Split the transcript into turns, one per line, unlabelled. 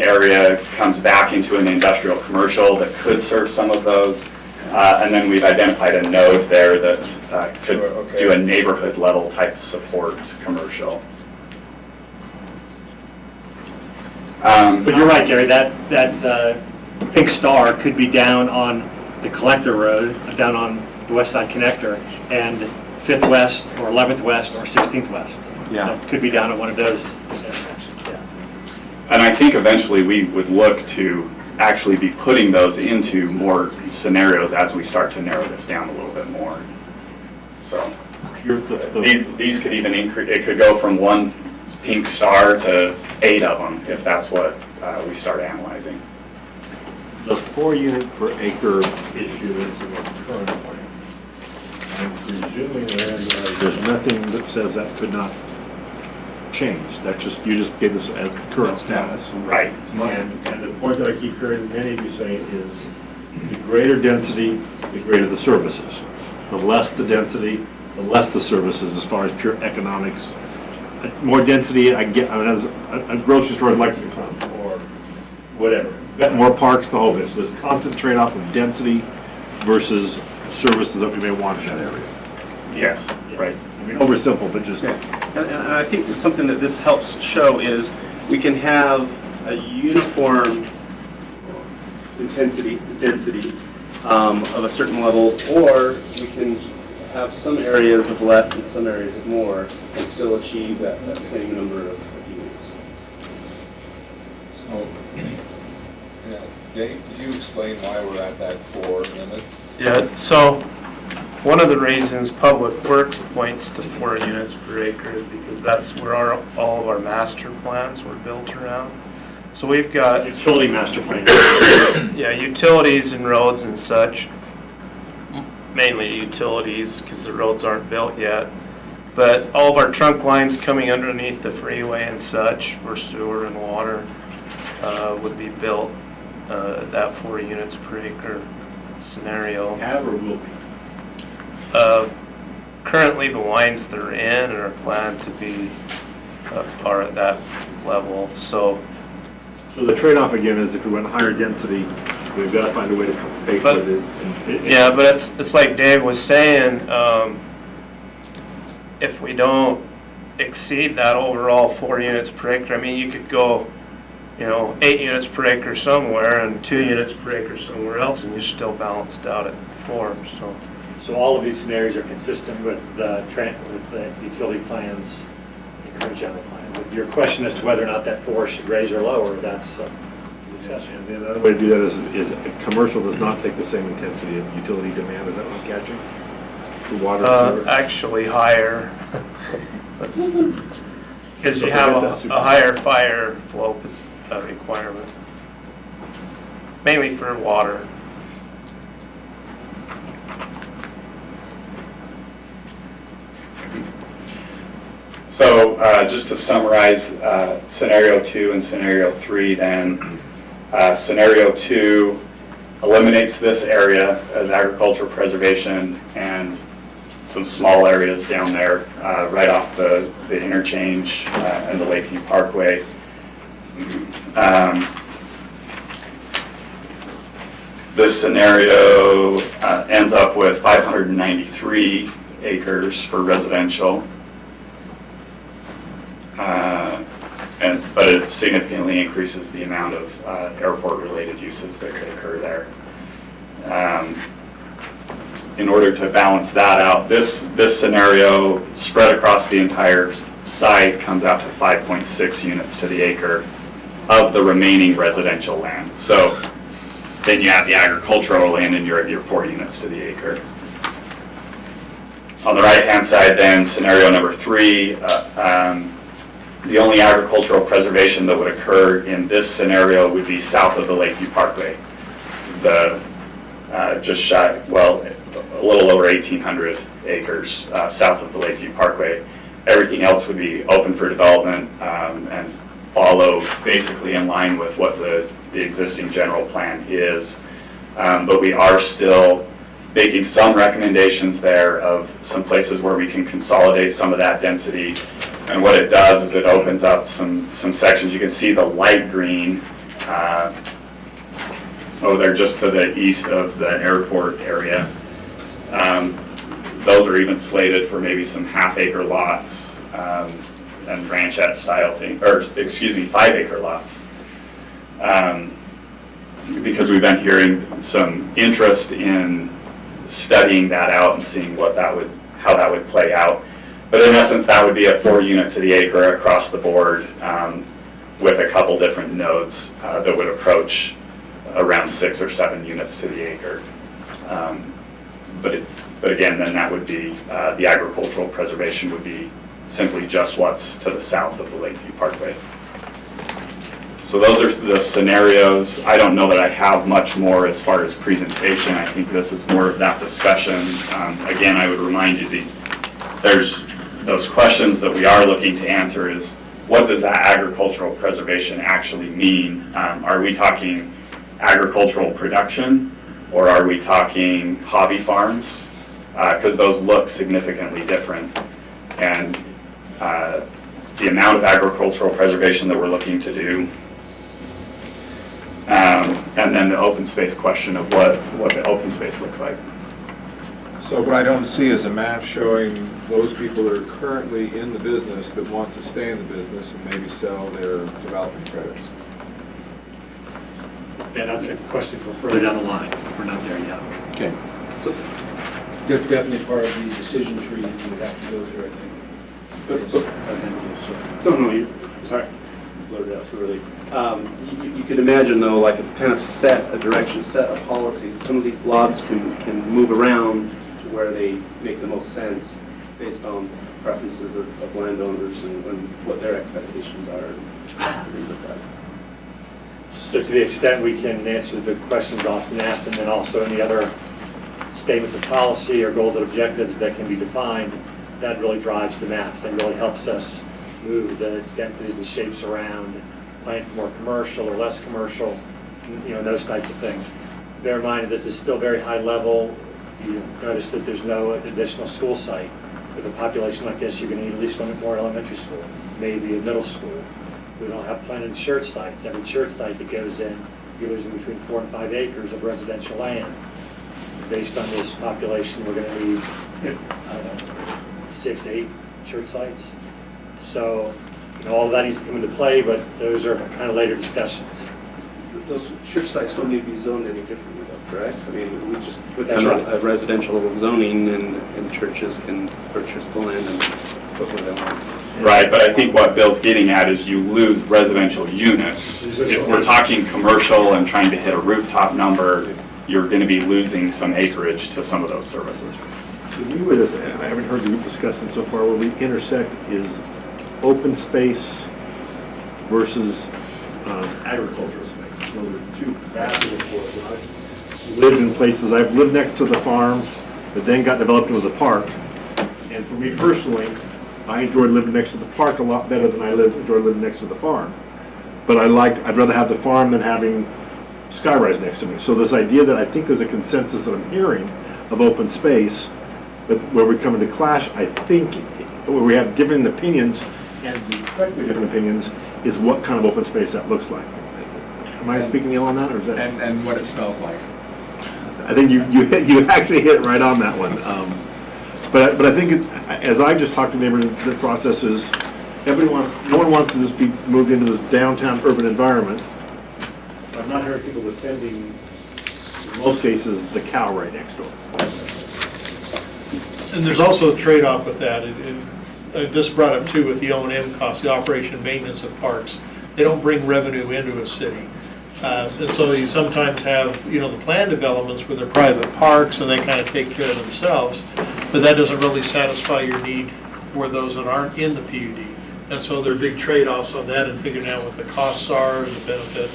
area comes back into an industrial commercial that could serve some of those. And then we've identified a node there that could do a neighborhood level type support commercial.
But you're right, Gary, that pink star could be down on the collector road, down on the West Side Connector, and 5th West, or 11th West, or 16th West.
Yeah.
That could be down at one of those.
And I think eventually we would look to actually be putting those into more scenarios as we start to narrow this down a little bit more. So these could even increase, it could go from one pink star to 8 of them if that's what we start analyzing.
The 4 unit per acre issue is in the current plan. I'm presuming there's nothing that says that could not change. That just, you just gave this as current status.
Right.
And the point that I keep hearing many of you say is the greater density, the greater the services. The less the density, the less the services as far as pure economics. More density, I get, I mean, as a grocery store I'd like to come, or whatever. Got more parks, the whole bit. So there's constant trade-off of density versus services that we may want in that area.
Yes, right.
I mean, oversimple, but just.
And I think that something that this helps show is we can have a uniform density of a certain level, or we can have some areas of less and some areas of more and still achieve that same number of units.
So, yeah, Dave, could you explain why we're at that 4 limit?
Yeah, so one of the reasons Public Works points to 4 units per acre is because that's where all of our master plans were built around. So we've got
Utility master plan.
yeah, utilities and roads and such, mainly utilities because the roads aren't built yet. But all of our trunk lines coming underneath the freeway and such, where sewer and water would be built at that 4 units per acre scenario.
Have or will be?
Currently, the lines that are in are planned to be are at that level. So
the trade-off again is if we went higher density, we've got to find a way to pay for it.
yeah, but it's like Dave was saying. If we don't exceed that overall 4 units per acre, I mean, you could go, 8 units per acre somewhere and 2 units per acre somewhere else, and you're still balanced out at 4.
So all of these scenarios are consistent with the utility plans, the current general plan. Your question as to whether or not that 4 should raise or lower, that's a discussion.
And the other way to do that is commercial does not take the same intensity of utility demand. Is that what I'm catching? The water and sewer?
Actually higher, because you have a higher fire flow requirement, mainly for water.
So just to summarize scenario 2 and scenario 3 then, scenario 2 eliminates this area as agricultural preservation and some small areas down there right off the interchange and the Lakeview Parkway. This scenario ends up with 593 acres for residential. But it significantly increases the amount of airport-related uses that could occur there. In order to balance that out, this scenario spread across the entire site comes out to 5.6 units to the acre of the remaining residential land. So then you have the agricultural land and you're at your 4 units to the acre. On the right-hand side then, scenario number 3, the only agricultural preservation that would occur in this scenario would be south of the Lakeview Parkway. Just shy, well, a little over 1,800 acres south of the Lakeview Parkway. Everything else would be open for development and follow basically in line with what the existing general plan is. But we are still making some recommendations there of some places where we can consolidate some of that density. And what it does is it opens up some sections. You can see the light green they're just to the east of the airport area. Those are even slated for maybe some half-acre lots and ranchette style thing, or excuse me, 5-acre lots. Because we've been hearing some interest in studying that out and seeing how that would play out. But in essence, that would be a 4-unit to the acre across the board with a couple different nodes that would approach around 6 or 7 units to the acre. But again, then that would be, the agricultural preservation would be simply just what's to the south of the Lakeview Parkway. So those are the scenarios. I don't know that I have much more as far as presentation. I think this is more of that discussion. Again, I would remind you, there's those questions that we are looking to answer is, what does that agricultural preservation actually mean? Are we talking agricultural production, or are we talking hobby farms? Because those look significantly different. And the amount of agricultural preservation that we're looking to do, and then the open space question of what the open space looks like.
So what I don't see is a map showing those people that are currently in the business that want to stay in the business and maybe sell their development credits.
Yeah, that's a question for further down the line. We're not there yet.
Okay.
So that's definitely part of the decision tree that you would have to go through, I think.
No, you, sorry, blurted out too early. You could imagine though, like if kind of set a direction, set a policy, some of these blobs can move around to where they make the most sense based on preferences of landowners and what their expectations are and things like that.
So to the extent we can answer the questions Austin asked, and then also any other statements of policy or goals and objectives that can be defined, that really drives the maps. That really helps us move the densities and shapes around, plan for more commercial or less commercial, those types of things. Bear in mind, this is still very high level. You notice that there's no additional school site. With a population like this, you're going to need at least one more elementary school, maybe a middle school. We don't have planted church sites. Every church site that goes in, you're losing between 4 and 5 acres of residential land. Based on this population, we're going to need, 6 to 8 church sites. So, all of that needs to come into play, but those are kind of later discussions.
Those church sites don't need to be zoned any differently though, correct? I mean, we just put
That's
down
right.
a residential zoning and churches can purchase the land and put where they want.
Right, but I think what Bill's getting at is you lose residential units. If we're talking commercial and trying to hit a rooftop number, you're going to be losing some acreage to some of those services.
To me, with this, and I haven't heard you discuss it so far, where we intersect is open space versus agricultural space. Those are two vastly important. I've lived in places, I've lived next to the farm that then got developed into the park. And for me personally, I enjoyed living next to the park a lot better than I enjoyed living next to the farm. But I'd rather have the farm than having skyrise next to me. So this idea that I think there's a consensus that I'm hearing of open space, but where we come into clash, I think, where we have different opinions, and we expect to have different opinions, is what kind of open space that looks like. Am I speaking ill on that, or is that?
And what it smells like.
I think you actually hit it right on that one. But I think, as I just talked to neighbors, the process is, no one wants to just be moved into this downtown urban environment. I'm not hearing people defending, in most cases, the cow right next door.
And there's also a trade-off with that. This brought up too with the O&M costs, the operation and maintenance of parks. They don't bring revenue into a city. And so you sometimes have, the planned developments where they're private parks and they kind of take care of themselves, but that doesn't really satisfy your need for those that aren't in the PUD. And so there are big trade-offs on that and figuring out what the costs are and the benefit.